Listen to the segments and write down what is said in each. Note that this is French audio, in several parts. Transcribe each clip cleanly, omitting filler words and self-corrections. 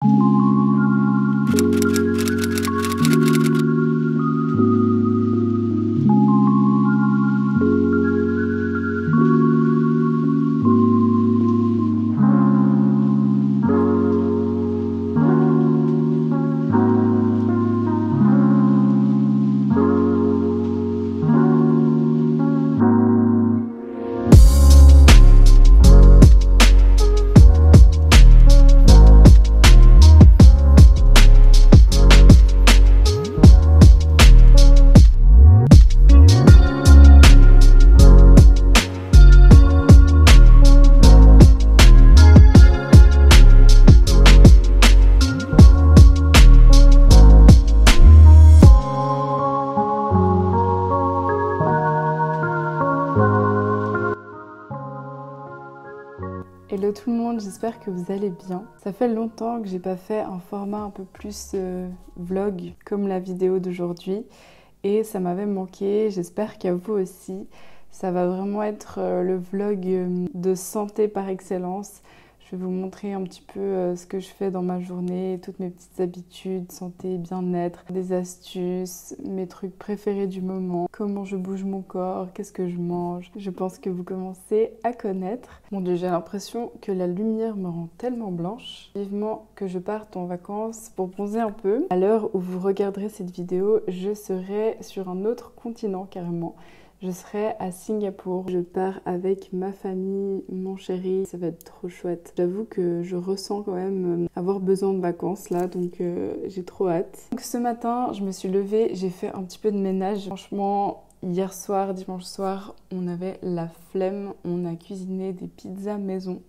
Hello tout le monde, j'espère que vous allez bien. Ça fait longtemps que j'ai pas fait un format un peu plus vlog comme la vidéo d'aujourd'hui et ça m'avait manqué, j'espère qu'à vous aussi. Ça va vraiment être le vlog de santé par excellence. Je vais vous montrer un petit peu ce que je fais dans ma journée, toutes mes petites habitudes, santé, bien-être, des astuces, mes trucs préférés du moment, comment je bouge mon corps, qu'est-ce que je mange. Je pense que vous commencez à connaître. Mon Dieu, j'ai l'impression que la lumière me rend tellement blanche. Vivement que je parte en vacances pour bronzer un peu. À l'heure où vous regarderez cette vidéo, je serai sur un autre continent carrément. Je serai à Singapour. Je pars avec ma famille, mon chéri. Ça va être trop chouette. J'avoue que je ressens quand même avoir besoin de vacances là, donc j'ai trop hâte. Donc ce matin, je me suis levée, j'ai fait un petit peu de ménage. Franchement, hier soir, dimanche soir, on avait la flemme. On a cuisiné des pizzas maison.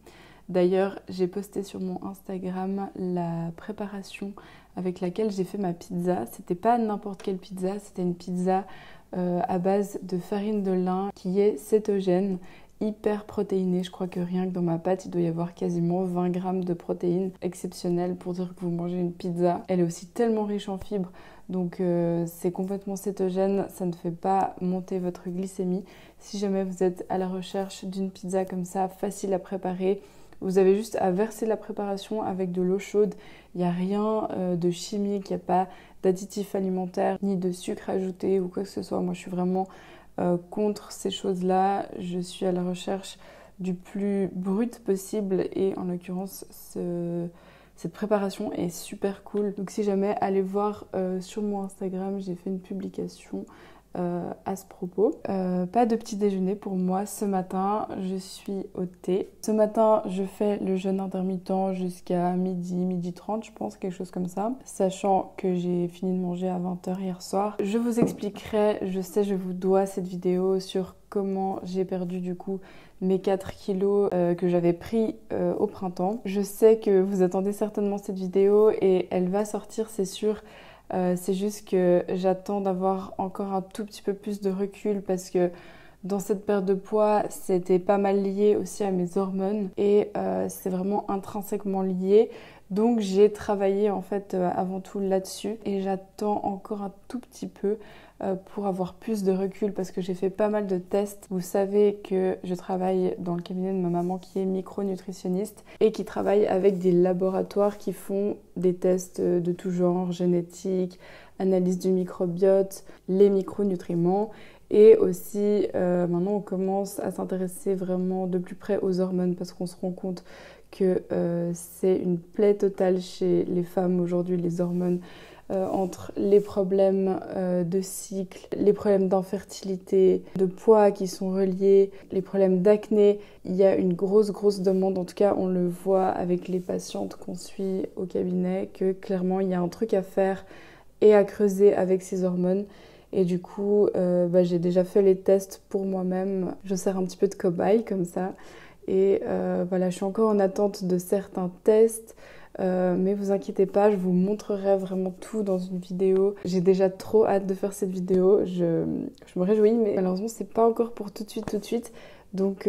D'ailleurs, j'ai posté sur mon Instagram la préparation avec laquelle j'ai fait ma pizza. C'était pas n'importe quelle pizza, c'était une pizza à base de farine de lin qui est cétogène, hyper protéinée. Je crois que rien que dans ma pâte, il doit y avoir quasiment 20 grammes de protéines, exceptionnelles pour dire que vous mangez une pizza. Elle est aussi tellement riche en fibres, donc c'est complètement cétogène, ça ne fait pas monter votre glycémie. Si jamais vous êtes à la recherche d'une pizza comme ça, facile à préparer, vous avez juste à verser la préparation avec de l'eau chaude. Il n'y a rien de chimique, il n'y a pas d'additifs alimentaires, ni de sucre ajouté ou quoi que ce soit. Moi, je suis vraiment contre ces choses-là. Je suis à la recherche du plus brut possible et en l'occurrence, cette préparation est super cool. Donc si jamais, allez voir sur mon Instagram, j'ai fait une publication à ce propos. Pas de petit déjeuner pour moi ce matin, je suis au thé. Ce matin, je fais le jeûne intermittent jusqu'à midi 30, je pense, quelque chose comme ça. Sachant que j'ai fini de manger à 20h hier soir. Je vous expliquerai, je sais, je vous dois cette vidéo sur comment j'ai perdu du coup mes 4 kilos que j'avais pris au printemps. Je sais que vous attendez certainement cette vidéo et elle va sortir, c'est sûr. C'est juste que j'attends d'avoir encore un tout petit peu plus de recul parce que dans cette perte de poids, c'était pas mal lié aussi à mes hormones et c'est vraiment intrinsèquement lié. Donc j'ai travaillé en fait avant tout là-dessus et j'attends encore un tout petit peu pour avoir plus de recul parce que j'ai fait pas mal de tests. Vous savez que je travaille dans le cabinet de ma maman qui est micronutritionniste et qui travaille avec des laboratoires qui font des tests de tout genre, génétique, analyse du microbiote, les micronutriments. Et aussi, maintenant, on commence à s'intéresser vraiment de plus près aux hormones parce qu'on se rend compte que c'est une plaie totale chez les femmes aujourd'hui, les hormones, entre les problèmes de cycle, les problèmes d'infertilité, de poids qui sont reliés, les problèmes d'acné. Il y a une grosse demande, en tout cas on le voit avec les patientes qu'on suit au cabinet, que clairement il y a un truc à faire et à creuser avec ces hormones. Et du coup, j'ai déjà fait les tests pour moi-même. Je sers un petit peu de cobaye comme ça. Et voilà, je suis encore en attente de certains tests. Mais vous inquiétez pas, je vous montrerai vraiment tout dans une vidéo. J'ai déjà trop hâte de faire cette vidéo. Je me réjouis, mais malheureusement, c'est pas encore pour tout de suite. Donc,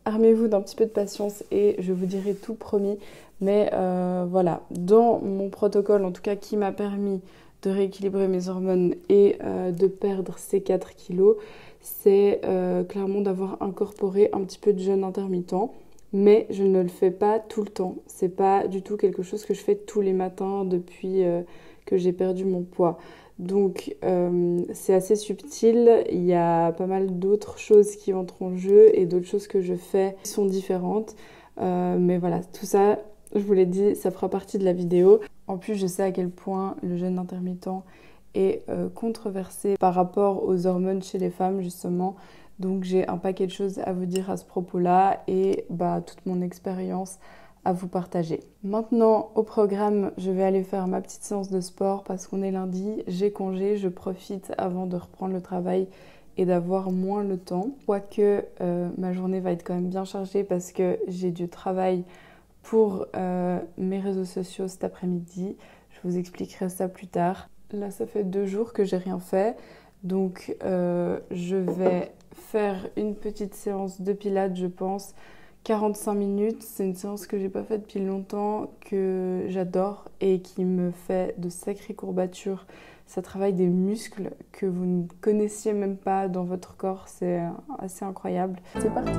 armez-vous d'un petit peu de patience et je vous dirai tout promis. Mais voilà, dans mon protocole, en tout cas, qui m'a permis de rééquilibrer mes hormones et de perdre ces 4 kilos, c'est clairement d'avoir incorporé un petit peu de jeûne intermittent. mais je ne le fais pas tout le temps. C'est pas du tout quelque chose que je fais tous les matins depuis que j'ai perdu mon poids. Donc c'est assez subtil, il y a pas mal d'autres choses qui entrent en jeu et d'autres choses que je fais qui sont différentes. Mais voilà, tout ça, je vous l'ai dit, ça fera partie de la vidéo. En plus, je sais à quel point le jeûne intermittent est controversé par rapport aux hormones chez les femmes justement. Donc j'ai un paquet de choses à vous dire à ce propos-là et toute mon expérience à vous partager. Maintenant, au programme, je vais aller faire ma petite séance de sport parce qu'on est lundi, j'ai congé, je profite avant de reprendre le travail et d'avoir moins le temps. Quoique ma journée va être quand même bien chargée parce que j'ai du travail pour mes réseaux sociaux cet après-midi. Je vous expliquerai ça plus tard. Là, ça fait 2 jours que j'ai rien fait. Donc, je vais faire une petite séance de pilates, je pense. 45 minutes, c'est une séance que j'ai pas faite depuis longtemps, que j'adore et qui me fait de sacrées courbatures. Ça travaille des muscles que vous ne connaissiez même pas dans votre corps, c'est assez incroyable. C'est parti!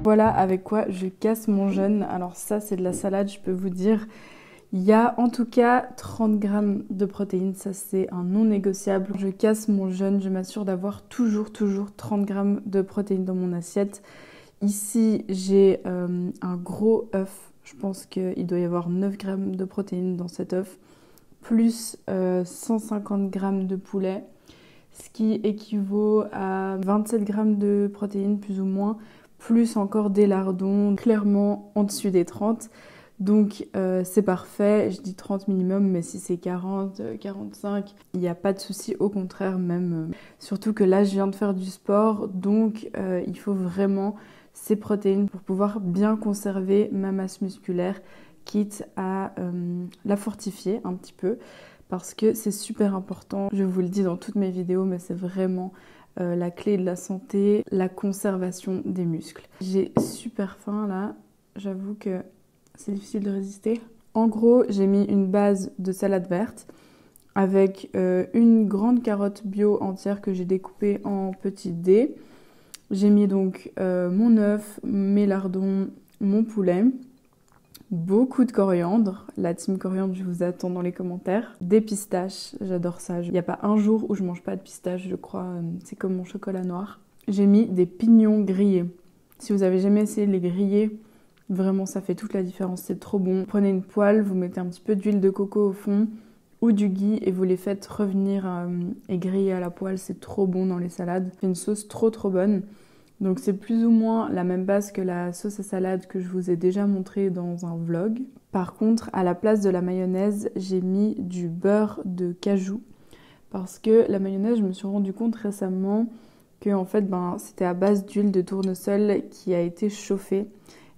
Voilà avec quoi je casse mon jeûne. Alors ça, c'est de la salade, je peux vous dire. Il y a en tout cas 30 grammes de protéines, ça c'est un non négociable. Je casse mon jeûne, je m'assure d'avoir toujours 30 grammes de protéines dans mon assiette. Ici, j'ai un gros œuf. Je pense qu'il doit y avoir 9 grammes de protéines dans cet œuf, plus 150 grammes de poulet, ce qui équivaut à 27 grammes de protéines plus ou moins, plus encore des lardons, clairement en dessus des 30. Donc c'est parfait, je dis 30 minimum, mais si c'est 40, 45, il n'y a pas de souci, au contraire même. Surtout que là, je viens de faire du sport, donc il faut vraiment ces protéines pour pouvoir bien conserver ma masse musculaire, quitte à la fortifier un petit peu, parce que c'est super important. Je vous le dis dans toutes mes vidéos, mais c'est vraiment la clé de la santé, la conservation des muscles. J'ai super faim là, j'avoue que c'est difficile de résister. En gros, j'ai mis une base de salade verte avec une grande carotte bio entière que j'ai découpée en petits dés. J'ai mis donc mon œuf, mes lardons, mon poulet, beaucoup de coriandre. La team coriandre, je vous attends dans les commentaires. Des pistaches, j'adore ça. Il n'y a pas un jour où je mange pas de pistaches, je crois. C'est comme mon chocolat noir. J'ai mis des pignons grillés. Si vous avez jamais essayé de les griller, vraiment ça fait toute la différence, c'est trop bon. Prenez une poêle, vous mettez un petit peu d'huile de coco au fond ou du ghee et vous les faites revenir et griller à la poêle, c'est trop bon dans les salades. C'est une sauce trop bonne. Donc c'est plus ou moins la même base que la sauce à salade que je vous ai déjà montré dans un vlog. Par contre, à la place de la mayonnaise, j'ai mis du beurre de cajou. Parce que la mayonnaise, je me suis rendu compte récemment que en fait, c'était à base d'huile de tournesol qui a été chauffée.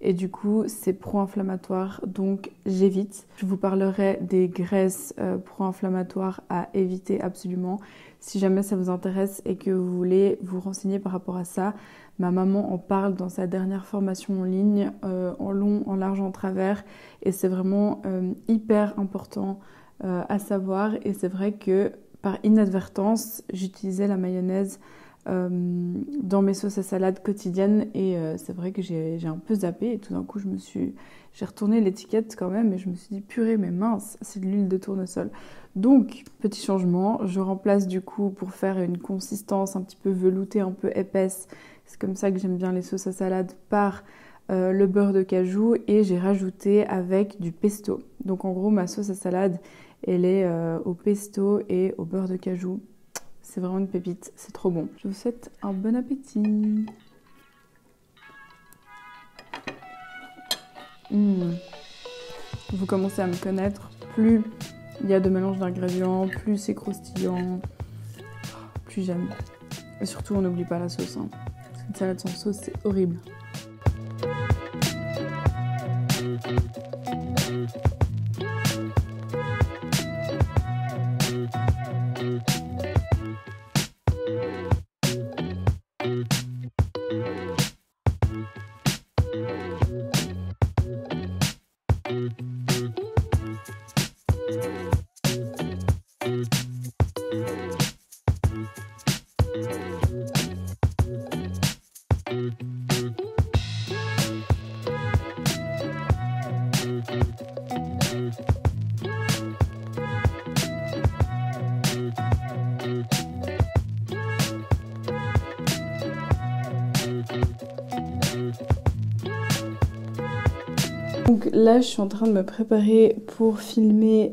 Et du coup, c'est pro-inflammatoire, donc j'évite. Je vous parlerai des graisses pro-inflammatoires à éviter absolument. Si jamais ça vous intéresse et que vous voulez vous renseigner par rapport à ça, ma maman en parle dans sa dernière formation en ligne, en long, en large, en travers. Et c'est vraiment hyper important à savoir. Et c'est vrai que par inadvertance, j'utilisais la mayonnaise dans mes sauces à salade quotidiennes et c'est vrai que j'ai un peu zappé et tout d'un coup j'ai retourné l'étiquette quand même et je me suis dit purée mais mince, c'est de l'huile de tournesol. Donc petit changement, je remplace du coup pour faire une consistance un petit peu veloutée, un peu épaisse, c'est comme ça que j'aime bien les sauces à salade, par le beurre de cajou et j'ai rajouté avec du pesto. Donc en gros ma sauce à salade elle est au pesto et au beurre de cajou. C'est vraiment une pépite, c'est trop bon. Je vous souhaite un bon appétit. Vous commencez à me connaître, plus il y a de mélange d'ingrédients, plus c'est croustillant, plus j'aime. Et surtout on n'oublie pas la sauce. Hein. Parce qu'une salade sans sauce c'est horrible. Donc là, je suis en train de me préparer pour filmer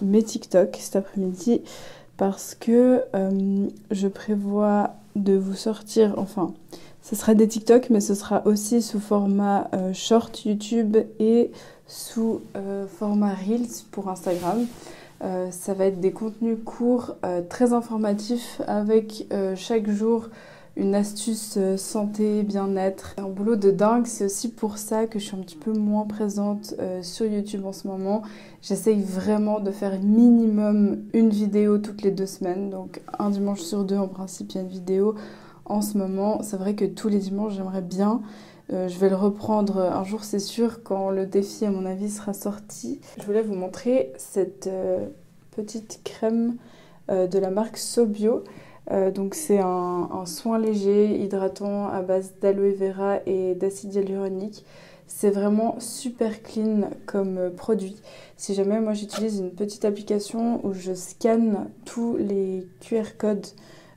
mes TikTok cet après-midi parce que je prévois de vous sortir, enfin, ce sera des TikTok, mais ce sera aussi sous format short YouTube et sous format Reels pour Instagram. Ça va être des contenus courts, très informatifs, avec chaque jour une astuce santé, bien-être. Un boulot de dingue, c'est aussi pour ça que je suis un petit peu moins présente sur YouTube en ce moment. J'essaye vraiment de faire minimum une vidéo toutes les 2 semaines, donc un dimanche sur 2 en principe il y a une vidéo. En ce moment, c'est vrai que tous les dimanches j'aimerais bien. Je vais le reprendre un jour c'est sûr quand le défi à mon avis sera sorti. Je voulais vous montrer cette petite crème de la marque SoBio. Donc c'est un soin léger, hydratant à base d'aloe vera et d'acide hyaluronique. C'est vraiment super clean comme produit. Si jamais moi j'utilise une petite application où je scanne tous les QR codes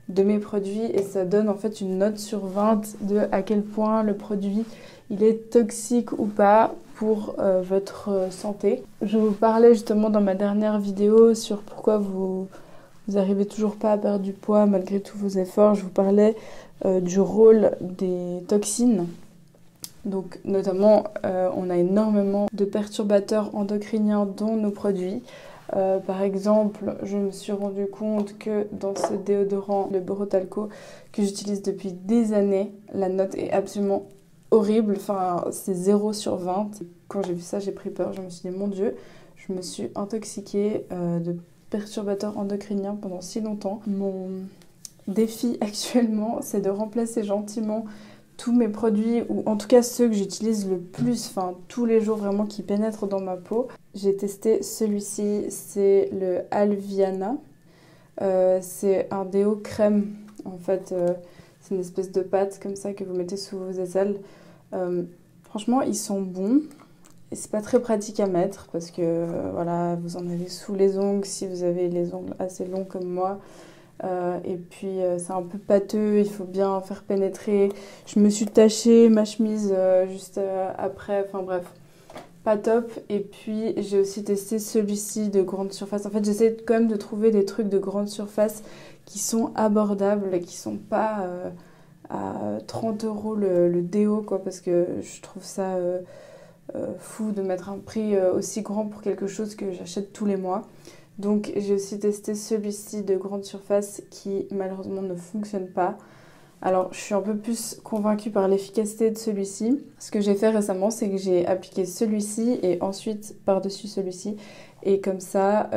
de mes produits et ça donne en fait une note sur 20 de à quel point le produit il est toxique ou pas pour votre santé. Je vous parlais justement dans ma dernière vidéo sur pourquoi vous n'arrivez toujours pas à perdre du poids malgré tous vos efforts. Je vous parlais du rôle des toxines. Donc notamment, on a énormément de perturbateurs endocriniens dans nos produits. Par exemple, je me suis rendu compte que dans ce déodorant, le Borotalco, que j'utilise depuis des années, la note est absolument horrible. Enfin, c'est 0 sur 20. Quand j'ai vu ça, j'ai pris peur. Je me suis dit, mon Dieu, je me suis intoxiquée de perturbateurs endocriniens pendant si longtemps. Mon défi actuellement, c'est de remplacer gentiment tous mes produits, ou en tout cas ceux que j'utilise le plus, enfin tous les jours vraiment qui pénètrent dans ma peau. J'ai testé celui-ci, c'est le Alviana. C'est un déo crème, en fait, c'est une espèce de pâte comme ça que vous mettez sous vos aisselles. Franchement, ils sont bons. Et c'est pas très pratique à mettre parce que voilà, vous en avez sous les ongles si vous avez les ongles assez longs comme moi. Et puis c'est un peu pâteux, il faut bien faire pénétrer. Je me suis tachée ma chemise juste après, enfin bref, pas top. Et puis j'ai aussi testé celui-ci de grande surface. En fait, j'essaie quand même de trouver des trucs de grande surface qui sont abordables et qui sont pas à 30 € le déo, quoi, parce que je trouve ça fou de mettre un prix aussi grand pour quelque chose que j'achète tous les mois. Donc j'ai aussi testé celui-ci de grande surface qui malheureusement ne fonctionne pas. Alors je suis un peu plus convaincue par l'efficacité de celui-ci. Ce que j'ai fait récemment, c'est que j'ai appliqué celui-ci et ensuite par-dessus celui-ci. Et comme ça,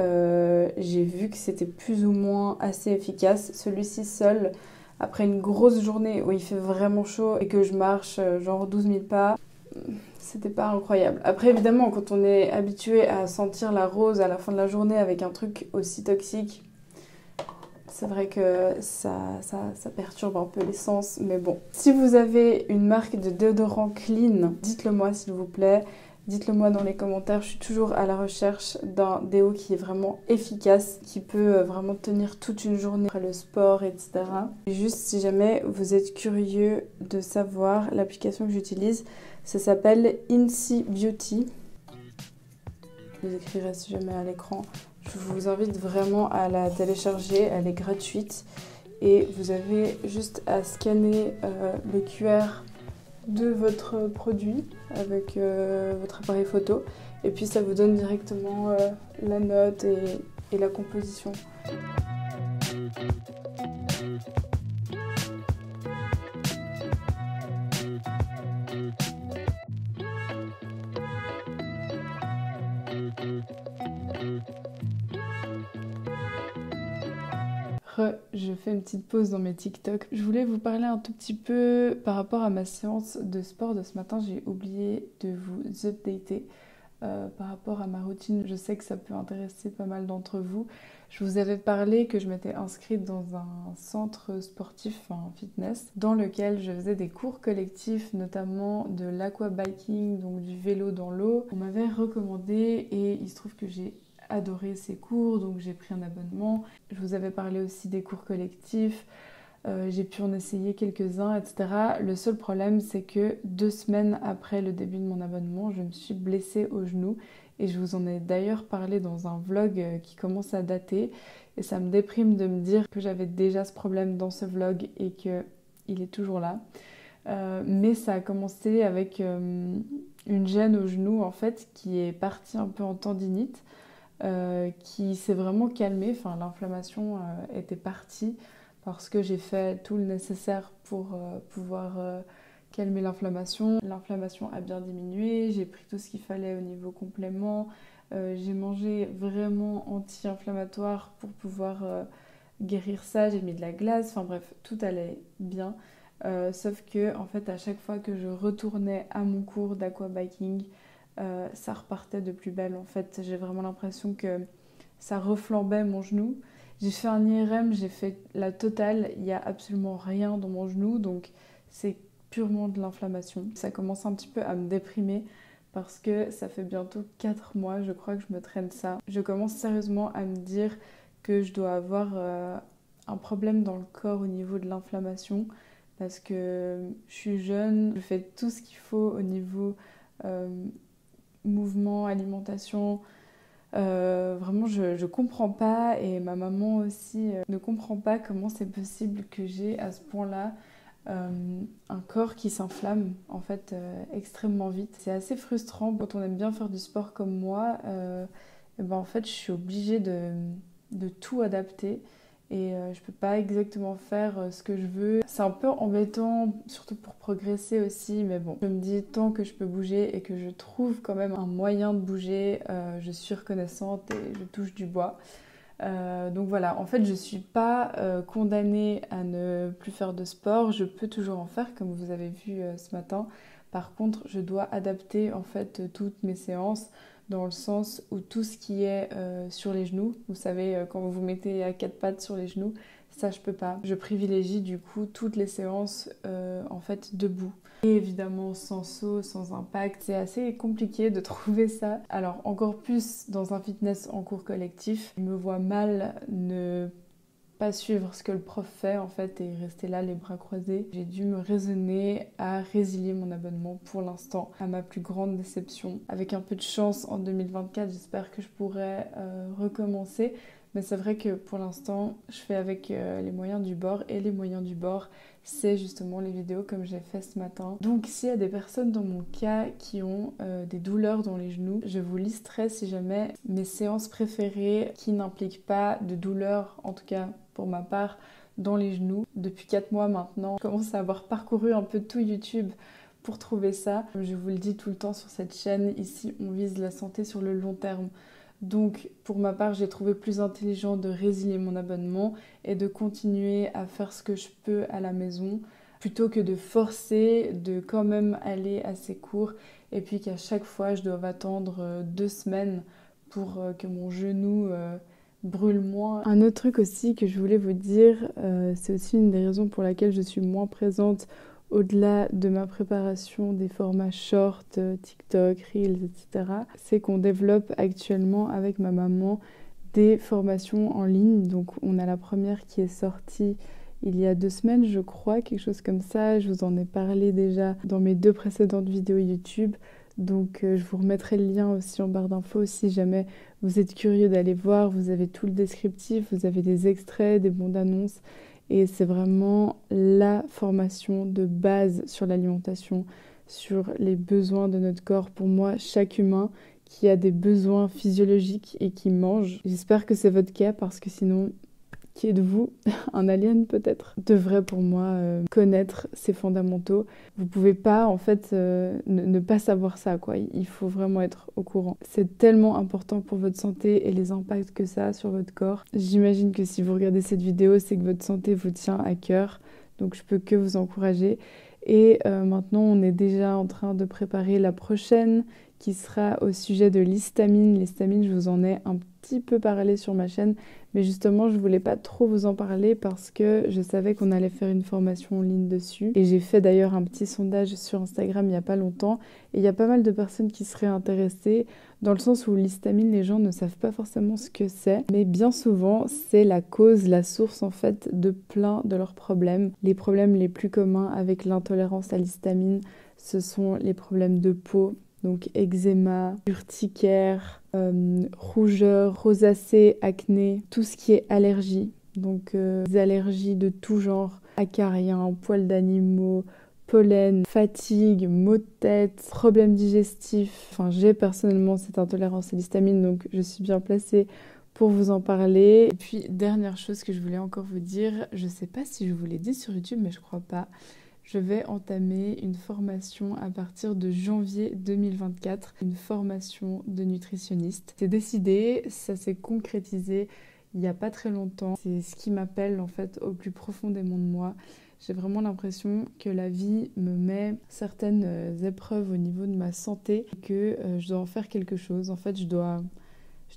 j'ai vu que c'était plus ou moins assez efficace. Celui-ci seul, après une grosse journée où il fait vraiment chaud et que je marche genre 12 000 pas, c'était pas incroyable. Après, évidemment, quand on est habitué à sentir la rose à la fin de la journée avec un truc aussi toxique, C'est vrai que ça perturbe un peu l'essence, mais bon. Si vous avez une marque de déodorant clean, dites-le moi s'il vous plaît. Dites-le moi dans les commentaires, je suis toujours à la recherche d'un déo qui est vraiment efficace, qui peut vraiment tenir toute une journée après le sport, etc. Et juste si jamais vous êtes curieux de savoir l'application que j'utilise, ça s'appelle Incy Beauty. Je vous écrirai si jamais à l'écran. Je vous invite vraiment à la télécharger, elle est gratuite. Et vous avez juste à scanner le QR de votre produit avec votre appareil photo. Et puis ça vous donne directement la note et la composition. Je fais une petite pause dans mes TikTok. Je voulais vous parler un tout petit peu par rapport à ma séance de sport de ce matin. J'ai oublié de vous updater par rapport à ma routine. Je sais que ça peut intéresser pas mal d'entre vous. Je vous avais parlé que je m'étais inscrite dans un centre sportif, enfin fitness, dans lequel je faisais des cours collectifs, notamment de l'aquabiking, donc du vélo dans l'eau. On m'avait recommandé et il se trouve que j'ai adoré ces cours, donc j'ai pris un abonnement. Je vous avais parlé aussi des cours collectifs, j'ai pu en essayer quelques-uns, etc. Le seul problème, c'est que 2 semaines après le début de mon abonnement, je me suis blessée au genou et je vous en ai d'ailleurs parlé dans un vlog qui commence à dater et ça me déprime de me dire que j'avais déjà ce problème dans ce vlog et qu'il est toujours là. Mais ça a commencé avec une gêne au genou en fait qui est partie un peu en tendinite. Qui s'est vraiment calmée, enfin l'inflammation était partie parce que j'ai fait tout le nécessaire pour pouvoir calmer l'inflammation. L'inflammation a bien diminué, j'ai pris tout ce qu'il fallait au niveau complément, j'ai mangé vraiment anti-inflammatoire pour pouvoir guérir ça, j'ai mis de la glace, enfin bref, tout allait bien. Sauf que en fait à chaque fois que je retournais à mon cours d'aquabiking, ça repartait de plus belle. En fait, j'ai vraiment l'impression que ça reflambait mon genou. J'ai fait un IRM, j'ai fait la totale, il n'y a absolument rien dans mon genou, donc c'est purement de l'inflammation. Ça commence un petit peu à me déprimer parce que ça fait bientôt 4 mois, je crois que je me traîne ça. Je commence sérieusement à me dire que je dois avoir un problème dans le corps au niveau de l'inflammation parce que je suis jeune, je fais tout ce qu'il faut au niveau mouvement, alimentation. Vraiment, je comprends pas et ma maman aussi ne comprend pas comment c'est possible que j'ai à ce point-là un corps qui s'inflamme en fait extrêmement vite. C'est assez frustrant quand on aime bien faire du sport comme moi. Et ben, en fait, je suis obligée de tout adapter. Et je peux pas exactement faire ce que je veux. C'est un peu embêtant, surtout pour progresser aussi, mais bon. Je me dis, tant que je peux bouger et que je trouve quand même un moyen de bouger, je suis reconnaissante et je touche du bois. Donc voilà, en fait, je suis pas condamnée à ne plus faire de sport. Je peux toujours en faire, comme vous avez vu ce matin. Par contre, je dois adapter en fait toutes mes séances dans le sens où tout ce qui est sur les genoux, vous savez, quand vous vous mettez à 4 pattes sur les genoux, ça je peux pas. Je privilégie du coup toutes les séances en fait debout. Et évidemment sans saut, sans impact, c'est assez compliqué de trouver ça. Alors encore plus dans un fitness en cours collectif, je me vois mal ne pas suivre ce que le prof fait en fait et rester là les bras croisés. J'ai dû me raisonner à résilier mon abonnement pour l'instant, à ma plus grande déception. Avec un peu de chance en 2024, j'espère que je pourrai recommencer. Mais c'est vrai que pour l'instant, je fais avec les moyens du bord et les moyens du bord, c'est justement les vidéos comme j'ai fait ce matin. Donc s'il y a des personnes dans mon cas qui ont des douleurs dans les genoux, je vous listerai si jamais mes séances préférées qui n'impliquent pas de douleur, en tout cas pour ma part, dans les genoux. Depuis 4 mois maintenant, je commence à avoir parcouru un peu tout YouTube pour trouver ça. Comme je vous le dis tout le temps sur cette chaîne, ici on vise la santé sur le long terme. Donc pour ma part, j'ai trouvé plus intelligent de résilier mon abonnement et de continuer à faire ce que je peux à la maison plutôt que de forcer, de quand même aller à ces cours et puis qu'à chaque fois je dois attendre 2 semaines pour que mon genou brûle moins. Un autre truc aussi que je voulais vous dire, c'est aussi une des raisons pour laquelle je suis moins présente au-delà de ma préparation des formats short, TikTok, Reels, etc. C'est qu'on développe actuellement avec ma maman des formations en ligne. Donc on a la première qui est sortie il y a 2 semaines, je crois, quelque chose comme ça. Je vous en ai parlé déjà dans mes 2 précédentes vidéos YouTube. Donc je vous remettrai le lien aussi en barre d'infos si jamais vous êtes curieux d'aller voir. Vous avez tout le descriptif, vous avez des extraits, des bandes annonces. Et c'est vraiment la formation de base sur l'alimentation, sur les besoins de notre corps. Pour moi, chaque humain qui a des besoins physiologiques et qui mange, j'espère que c'est votre cas parce que sinon, qui êtes-vous? Un alien peut-être? Devrait pour moi connaître ces fondamentaux. Vous pouvez pas en fait ne pas savoir ça quoi. Il faut vraiment être au courant. C'est tellement important pour votre santé et les impacts que ça a sur votre corps. J'imagine que si vous regardez cette vidéo, c'est que votre santé vous tient à cœur. Donc je peux que vous encourager. Et maintenant, on est déjà en train de préparer la prochaine qui sera au sujet de l'histamine. L'histamine, je vous en ai un petit peu parlé sur ma chaîne, mais justement, je voulais pas trop vous en parler parce que je savais qu'on allait faire une formation en ligne dessus. Et j'ai fait d'ailleurs un petit sondage sur Instagram il y a pas longtemps. Et il y a pas mal de personnes qui seraient intéressées, dans le sens où l'histamine, les gens ne savent pas forcément ce que c'est. Mais bien souvent, c'est la cause, la source en fait de plein de leurs problèmes. Les problèmes les plus communs avec l'intolérance à l'histamine, ce sont les problèmes de peau. Donc eczéma, urticaire, rougeur, rosacée, acné, tout ce qui est allergie. Donc des allergies de tout genre, acariens, poils d'animaux, pollen, fatigue, maux de tête, problèmes digestifs. Enfin, j'ai personnellement cette intolérance à l'histamine, donc je suis bien placée pour vous en parler. Et puis, dernière chose que je voulais encore vous dire, je sais pas si je vous l'ai dit sur YouTube, mais je crois pas. Je vais entamer une formation à partir de janvier 2024, une formation de nutritionniste. C'est décidé, ça s'est concrétisé il n'y a pas très longtemps. C'est ce qui m'appelle en fait au plus profondément de moi. J'ai vraiment l'impression que la vie me met certaines épreuves au niveau de ma santé et que je dois en faire quelque chose. En fait, je dois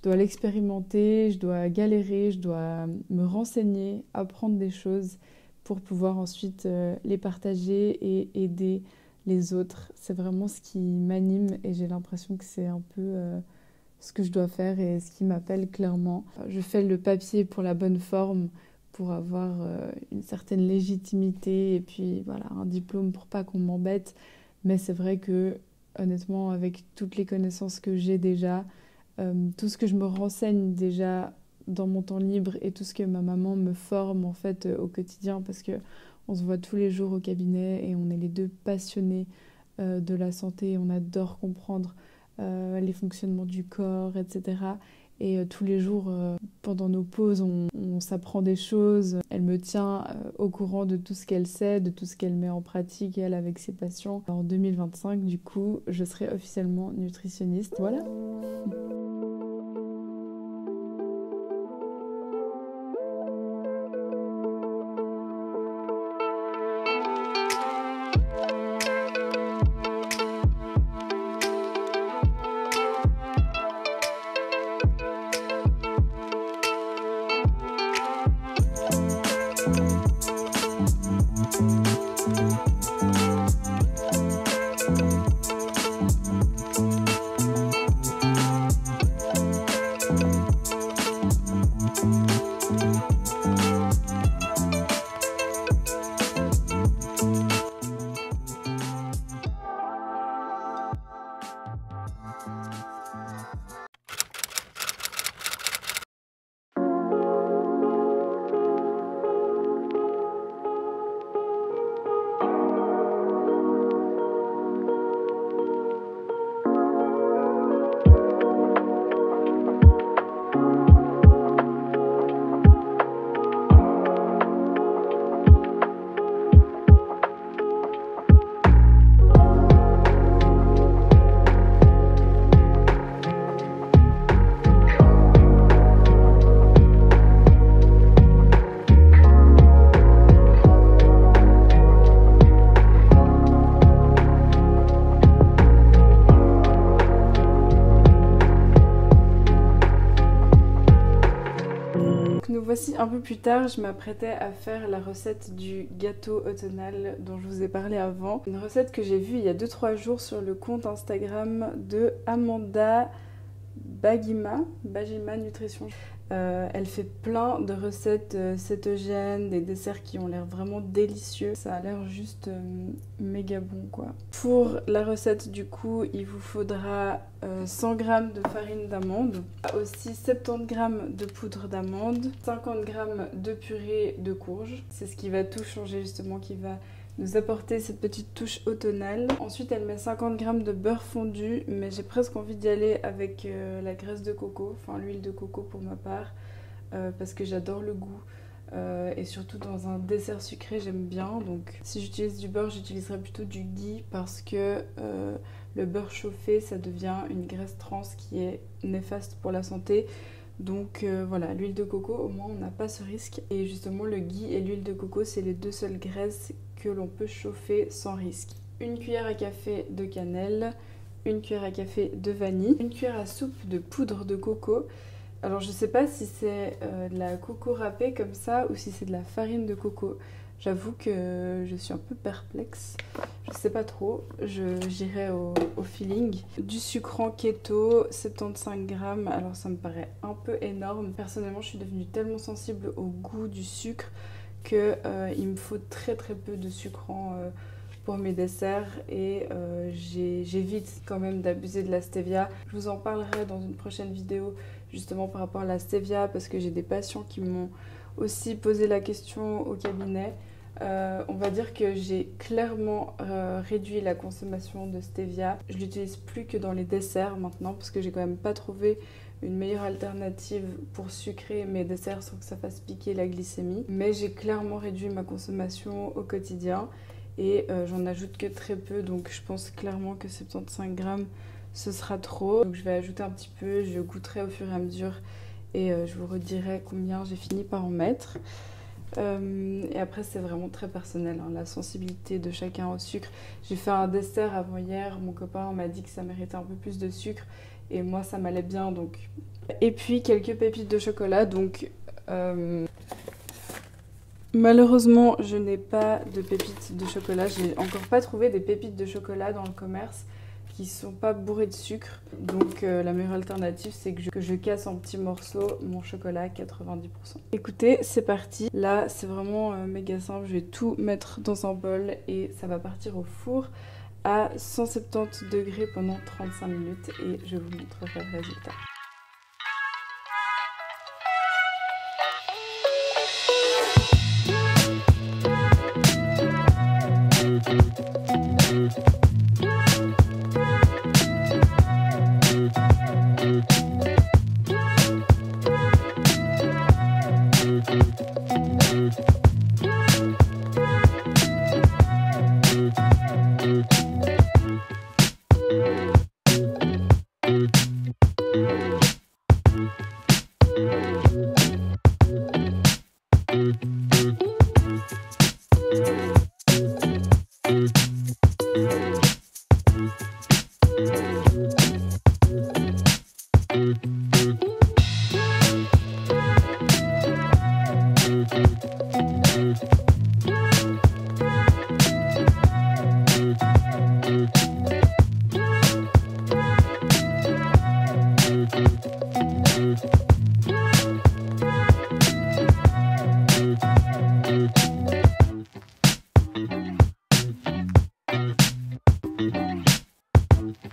l'expérimenter, je dois galérer, je dois me renseigner, apprendre des choses pour pouvoir ensuite les partager et aider les autres. C'est vraiment ce qui m'anime et j'ai l'impression que c'est un peu ce que je dois faire et ce qui m'appelle clairement. Je fais le papier pour la bonne forme, pour avoir une certaine légitimité et puis voilà, un diplôme pour pas qu'on m'embête. Mais c'est vrai que honnêtement, avec toutes les connaissances que j'ai déjà, tout ce que je me renseigne déjà dans mon temps libre et tout ce que ma maman me forme en fait au quotidien parce que on se voit tous les jours au cabinet et on est les deux passionnés de la santé, on adore comprendre les fonctionnements du corps, etc. Et tous les jours, pendant nos pauses, on s'apprend des choses. Elle me tient au courant de tout ce qu'elle sait, de tout ce qu'elle met en pratique, elle, avec ses patients. En 2025, du coup, je serai officiellement nutritionniste. Voilà. voici un peu plus tard, je m'apprêtais à faire la recette du gâteau automnal dont je vous ai parlé avant. Une recette que j'ai vue il y a 2-3 jours sur le compte Instagram de Amanda Bagima Nutrition. Elle fait plein de recettes cétogènes, des desserts qui ont l'air vraiment délicieux. Ça a l'air juste méga bon quoi. Pour la recette du coup, il vous faudra 100 g de farine d'amande, aussi 70 g de poudre d'amande, 50 g de purée de courge. C'est ce qui va tout changer justement, qui va nous apporter cette petite touche automnale. Ensuite elle met 50 g de beurre fondu, mais j'ai presque envie d'y aller avec la graisse de coco, enfin l'huile de coco pour ma part, parce que j'adore le goût. Et surtout dans un dessert sucré j'aime bien, donc si j'utilise du beurre j'utiliserai plutôt du ghee parce que le beurre chauffé ça devient une graisse trans qui est néfaste pour la santé. Donc voilà, l'huile de coco, au moins on n'a pas ce risque. Et justement le ghee et l'huile de coco c'est les deux seules graisses que l'on peut chauffer sans risque. Une cuillère à café de cannelle, une cuillère à café de vanille, une cuillère à soupe de poudre de coco. Alors je sais pas si c'est de la coco râpée comme ça ou si c'est de la farine de coco. J'avoue que je suis un peu perplexe, je sais pas trop, j'irai au feeling. Du sucrant keto, 75 g, alors ça me paraît un peu énorme. Personnellement je suis devenue tellement sensible au goût du sucre que il me faut très peu de sucrant pour mes desserts et j'évite quand même d'abuser de la stevia. Je vous en parlerai dans une prochaine vidéo justement par rapport à la stevia parce que j'ai des patients qui m'ont aussi posé la question au cabinet. On va dire que j'ai clairement réduit la consommation de stevia. Je l'utilise plus que dans les desserts maintenant parce que j'ai quand même pas trouvé une meilleure alternative pour sucrer mes desserts sans que ça fasse piquer la glycémie. Mais j'ai clairement réduit ma consommation au quotidien et j'en ajoute que très peu, donc je pense clairement que 75 g ce sera trop. Donc je vais ajouter un petit peu, je goûterai au fur et à mesure et je vous redirai combien j'ai fini par en mettre. Et après c'est vraiment très personnel, hein, la sensibilité de chacun au sucre. J'ai fait un dessert avant hier, mon copain m'a dit que ça méritait un peu plus de sucre et moi ça m'allait bien donc. Et puis quelques pépites de chocolat, donc malheureusement je n'ai pas de pépites de chocolat, j'ai encore pas trouvé des pépites de chocolat dans le commerce qui sont pas bourrées de sucre. Donc la meilleure alternative c'est que je casse en petits morceaux mon chocolat à 90%. Écoutez, c'est parti. Là c'est vraiment méga simple, je vais tout mettre dans un bol et ça va partir au four à 170 degrés pendant 35 minutes et je vous montrerai le résultat.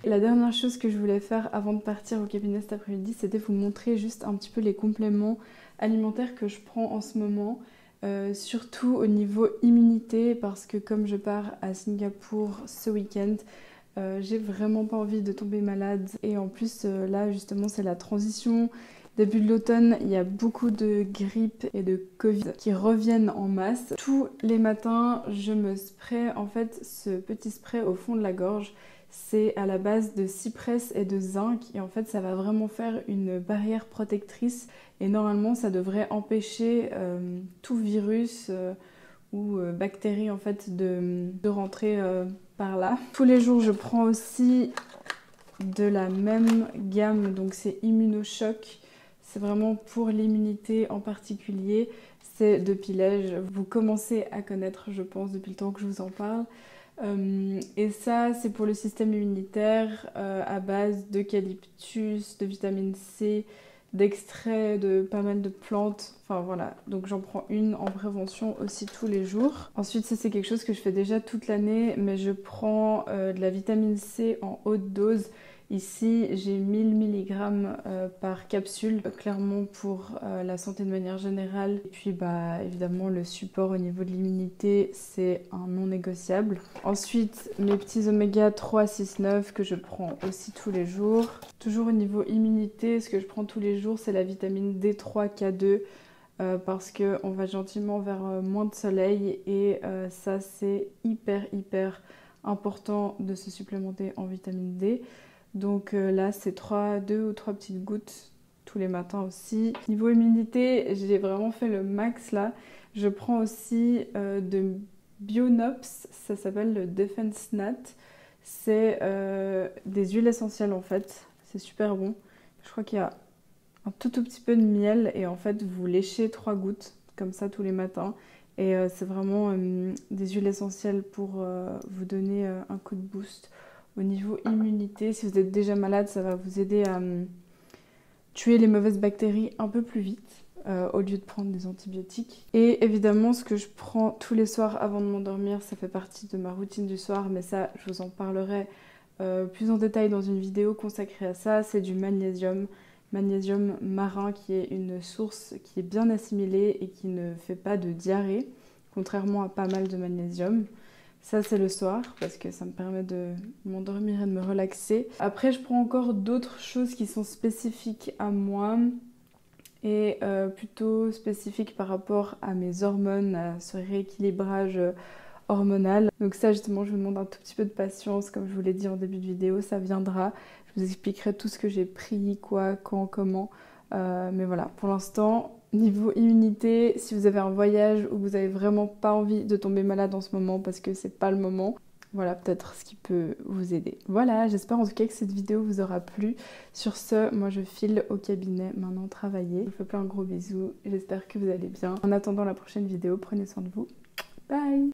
La dernière chose que je voulais faire avant de partir au cabinet cet après-midi, c'était vous montrer juste un petit peu les compléments alimentaires que je prends en ce moment, surtout au niveau immunité, parce que comme je pars à Singapour ce week-end, j'ai vraiment pas envie de tomber malade. Et en plus, là justement, c'est la transition. Début de l'automne, il y a beaucoup de grippe et de Covid qui reviennent en masse. Tous les matins, je me spraye en fait ce petit spray au fond de la gorge. C'est à la base de cypress et de zinc et en fait ça va vraiment faire une barrière protectrice et normalement ça devrait empêcher tout virus ou bactérie en fait de rentrer par là. Tous les jours je prends aussi de la même gamme, donc c'est Immunochoc. c'est vraiment pour l'immunité en particulier. C'est de Pilège. Vous commencez à connaître, je pense, depuis le temps que je vous en parle. Et ça, c'est pour le système immunitaire à base d'eucalyptus, de vitamine C, d'extraits de pas mal de plantes. Enfin voilà, donc j'en prends une en prévention aussi tous les jours. Ensuite, ça c'est quelque chose que je fais déjà toute l'année, mais je prends de la vitamine C en haute dose. Ici, j'ai 1000 mg par capsule, clairement pour la santé de manière générale. Et puis, bah, évidemment, le support au niveau de l'immunité, c'est un non négociable. Ensuite, mes petits oméga 3, 6, 9 que je prends aussi tous les jours. Toujours au niveau immunité, ce que je prends tous les jours, c'est la vitamine D3, K2. Parce qu'on va gentiment vers moins de soleil et ça, c'est hyper important de se supplémenter en vitamine D. Donc là, c'est 2 ou 3 petites gouttes tous les matins aussi. Niveau immunité, j'ai vraiment fait le max là. Je prends aussi de Bionops, ça s'appelle le Defense Nat. C'est des huiles essentielles en fait. C'est super bon. Je crois qu'il y a un tout petit peu de miel et en fait vous léchez 3 gouttes comme ça tous les matins. Et c'est vraiment des huiles essentielles pour vous donner un coup de boost. Au niveau immunité, si vous êtes déjà malade, ça va vous aider à tuer les mauvaises bactéries un peu plus vite au lieu de prendre des antibiotiques. Et évidemment, ce que je prends tous les soirs avant de m'endormir, ça fait partie de ma routine du soir, mais ça, je vous en parlerai plus en détail dans une vidéo consacrée à ça. C'est du magnésium. Magnésium marin qui est une source qui est bien assimilée et qui ne fait pas de diarrhée, contrairement à pas mal de magnésium. Ça, c'est le soir parce que ça me permet de m'endormir et de me relaxer. Après, je prends encore d'autres choses qui sont spécifiques à moi et plutôt spécifiques par rapport à mes hormones, à ce rééquilibrage hormonal. Donc ça, justement, je vous demande un tout petit peu de patience. Comme je vous l'ai dit en début de vidéo, ça viendra. Je vous expliquerai tout ce que j'ai pris, quoi, quand, comment. Mais voilà, pour l'instant... Niveau immunité, si vous avez un voyage où vous n'avez vraiment pas envie de tomber malade en ce moment parce que c'est pas le moment, voilà peut-être ce qui peut vous aider. Voilà, j'espère en tout cas que cette vidéo vous aura plu. Sur ce, moi je file au cabinet maintenant travailler. Je vous fais plein de gros bisous, j'espère que vous allez bien. En attendant la prochaine vidéo, prenez soin de vous. Bye!